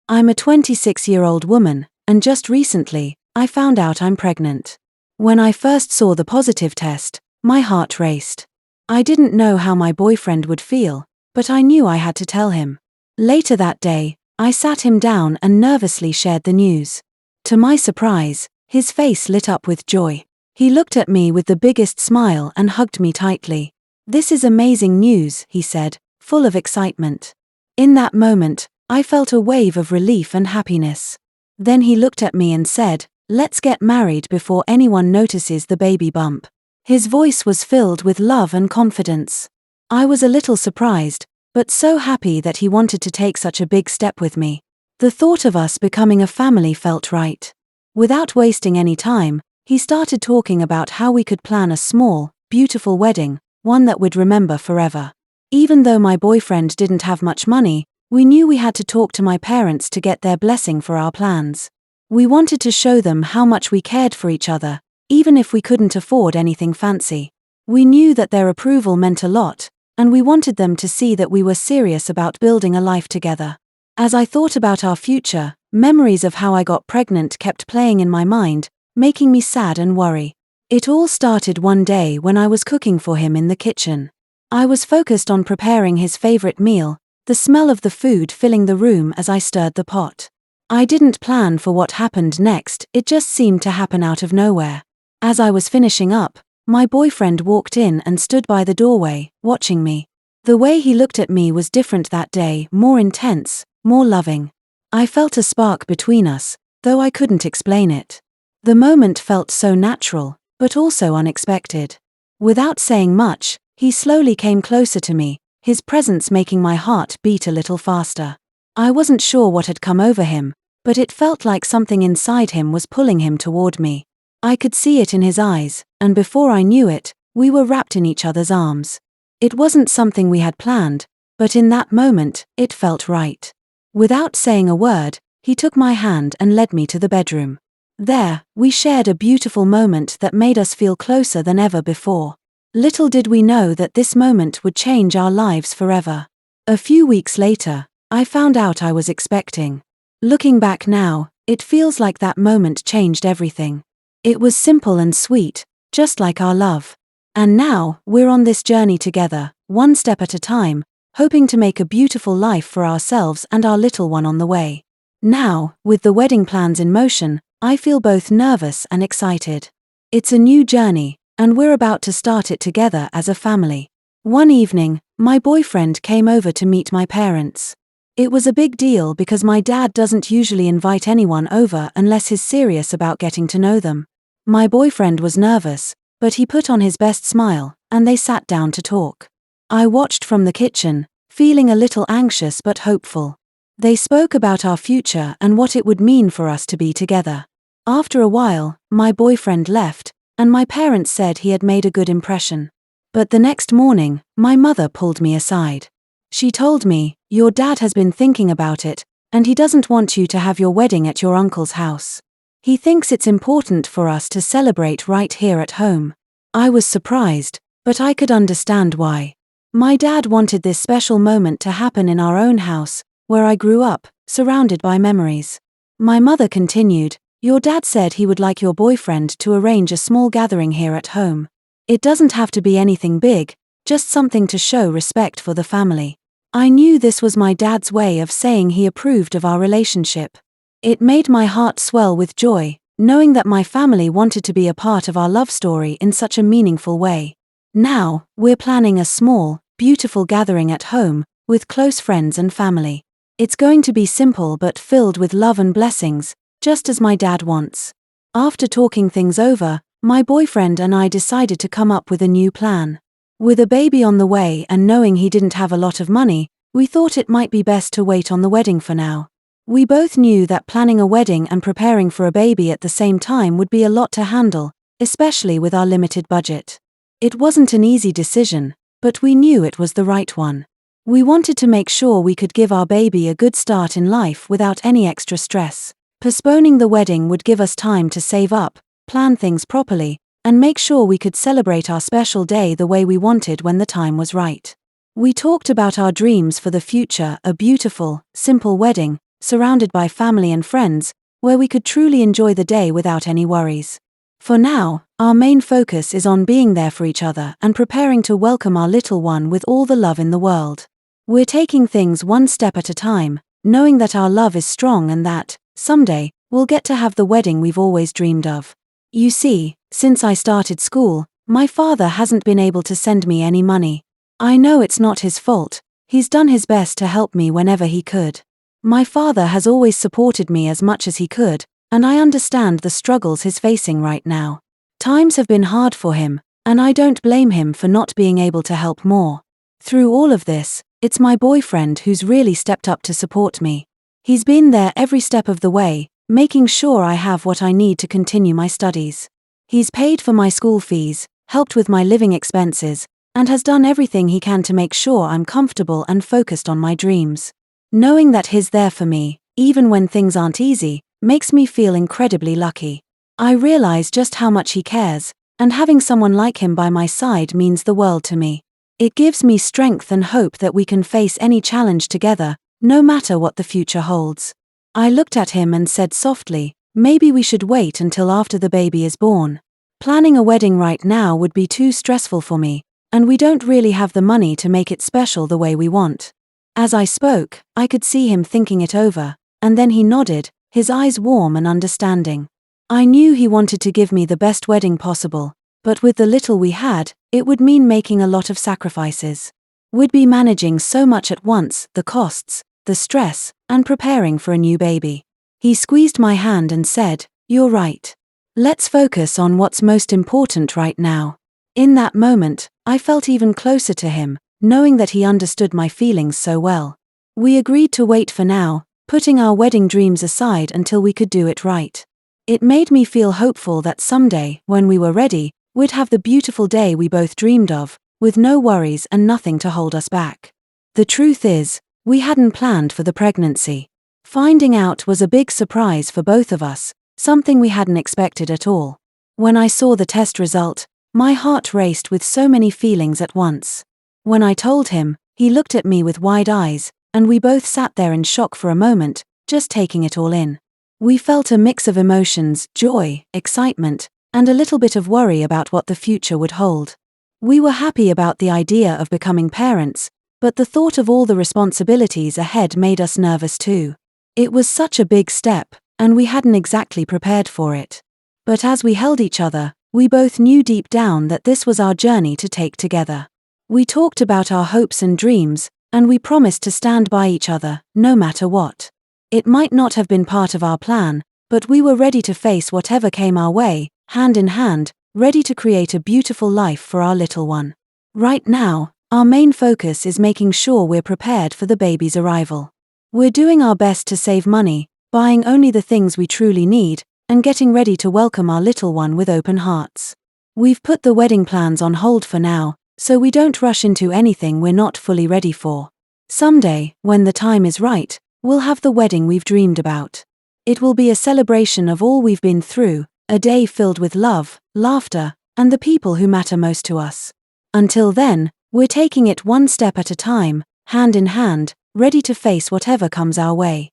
I'm a 26-year-old woman, and just recently, I found out I'm pregnant. When I first saw the positive test, my heart raced. I didn't know how my boyfriend would feel, but I knew I had to tell him. Later that day, I sat him down and nervously shared the news. To my surprise, his face lit up with joy. He looked at me with the biggest smile and hugged me tightly. "This is amazing news," he said, full of excitement. In that moment, I felt a wave of relief and happiness. Then he looked at me and said, "Let's get married before anyone notices the baby bump." His voice was filled with love and confidence. I was a little surprised, but so happy that he wanted to take such a big step with me. The thought of us becoming a family felt right. Without wasting any time, he started talking about how we could plan a small, beautiful wedding, one that we'd remember forever. Even though my boyfriend didn't have much money, we knew we had to talk to my parents to get their blessing for our plans. We wanted to show them how much we cared for each other, even if we couldn't afford anything fancy. We knew that their approval meant a lot, and we wanted them to see that we were serious about building a life together. As I thought about our future, memories of how I got pregnant kept playing in my mind, making me sad and worry. It all started one day when I was cooking for him in the kitchen. I was focused on preparing his favorite meal, the smell of the food filling the room as I stirred the pot. I didn't plan for what happened next, it just seemed to happen out of nowhere. As I was finishing up, my boyfriend walked in and stood by the doorway, watching me. The way he looked at me was different that day, more intense, more loving. I felt a spark between us, though I couldn't explain it. The moment felt so natural, but also unexpected. Without saying much, he slowly came closer to me, his presence making my heart beat a little faster. I wasn't sure what had come over him, but it felt like something inside him was pulling him toward me. I could see it in his eyes, and before I knew it, we were wrapped in each other's arms. It wasn't something we had planned, but in that moment, it felt right. Without saying a word, he took my hand and led me to the bedroom. There, we shared a beautiful moment that made us feel closer than ever before. Little did we know that this moment would change our lives forever. A few weeks later, I found out I was expecting. Looking back now, it feels like that moment changed everything. It was simple and sweet, just like our love. And now, we're on this journey together, one step at a time, hoping to make a beautiful life for ourselves and our little one on the way. Now, with the wedding plans in motion, I feel both nervous and excited. It's a new journey, and we're about to start it together as a family. One evening, my boyfriend came over to meet my parents. It was a big deal because my dad doesn't usually invite anyone over unless he's serious about getting to know them. My boyfriend was nervous, but he put on his best smile, and they sat down to talk. I watched from the kitchen, feeling a little anxious but hopeful. They spoke about our future and what it would mean for us to be together. After a while, my boyfriend left, and my parents said he had made a good impression. But the next morning, my mother pulled me aside. She told me, "Your dad has been thinking about it, and he doesn't want you to have your wedding at your uncle's house. He thinks it's important for us to celebrate right here at home." I was surprised, but I could understand why. My dad wanted this special moment to happen in our own house, where I grew up, surrounded by memories. My mother continued, "Your dad said he would like your boyfriend to arrange a small gathering here at home. It doesn't have to be anything big, just something to show respect for the family." I knew this was my dad's way of saying he approved of our relationship. It made my heart swell with joy, knowing that my family wanted to be a part of our love story in such a meaningful way. Now, we're planning a small, beautiful gathering at home, with close friends and family. It's going to be simple but filled with love and blessings, just as my dad wants. After talking things over, my boyfriend and I decided to come up with a new plan. With a baby on the way and knowing he didn't have a lot of money, we thought it might be best to wait on the wedding for now. We both knew that planning a wedding and preparing for a baby at the same time would be a lot to handle, especially with our limited budget. It wasn't an easy decision, but we knew it was the right one. We wanted to make sure we could give our baby a good start in life without any extra stress. Postponing the wedding would give us time to save up, plan things properly, and make sure we could celebrate our special day the way we wanted when the time was right. We talked about our dreams for the future, a beautiful, simple wedding, surrounded by family and friends, where we could truly enjoy the day without any worries. For now, our main focus is on being there for each other and preparing to welcome our little one with all the love in the world. We're taking things one step at a time, knowing that our love is strong and that, someday, we'll get to have the wedding we've always dreamed of. You see, since I started school, my father hasn't been able to send me any money. I know it's not his fault. He's done his best to help me whenever he could. My father has always supported me as much as he could, and I understand the struggles he's facing right now. Times have been hard for him, and I don't blame him for not being able to help more. Through all of this, it's my boyfriend who's really stepped up to support me. He's been there every step of the way, making sure I have what I need to continue my studies. He's paid for my school fees, helped with my living expenses, and has done everything he can to make sure I'm comfortable and focused on my dreams. Knowing that he's there for me, even when things aren't easy, makes me feel incredibly lucky. I realize just how much he cares, and having someone like him by my side means the world to me. It gives me strength and hope that we can face any challenge together, no matter what the future holds. I looked at him and said softly, maybe we should wait until after the baby is born. Planning a wedding right now would be too stressful for me, and we don't really have the money to make it special the way we want. As I spoke, I could see him thinking it over, and then he nodded, his eyes warm and understanding. I knew he wanted to give me the best wedding possible, but with the little we had, it would mean making a lot of sacrifices. We'd be managing so much at once, the costs, the stress, and preparing for a new baby. He squeezed my hand and said, "You're right. Let's focus on what's most important right now." In that moment, I felt even closer to him, knowing that he understood my feelings so well. We agreed to wait for now, putting our wedding dreams aside until we could do it right. It made me feel hopeful that someday, when we were ready, we'd have the beautiful day we both dreamed of, with no worries and nothing to hold us back. The truth is, we hadn't planned for the pregnancy. Finding out was a big surprise for both of us, something we hadn't expected at all. When I saw the test result, my heart raced with so many feelings at once. When I told him, he looked at me with wide eyes, and we both sat there in shock for a moment, just taking it all in. We felt a mix of emotions, joy, excitement, and a little bit of worry about what the future would hold. We were happy about the idea of becoming parents, but the thought of all the responsibilities ahead made us nervous too. It was such a big step, and we hadn't exactly prepared for it. But as we held each other, we both knew deep down that this was our journey to take together. We talked about our hopes and dreams, and we promised to stand by each other, no matter what. It might not have been part of our plan, but we were ready to face whatever came our way, hand in hand, ready to create a beautiful life for our little one. Right now, our main focus is making sure we're prepared for the baby's arrival. We're doing our best to save money, buying only the things we truly need, and getting ready to welcome our little one with open hearts. We've put the wedding plans on hold for now, so we don't rush into anything we're not fully ready for. Someday, when the time is right, we'll have the wedding we've dreamed about. It will be a celebration of all we've been through, a day filled with love, laughter, and the people who matter most to us. Until then, we're taking it one step at a time, hand in hand, ready to face whatever comes our way.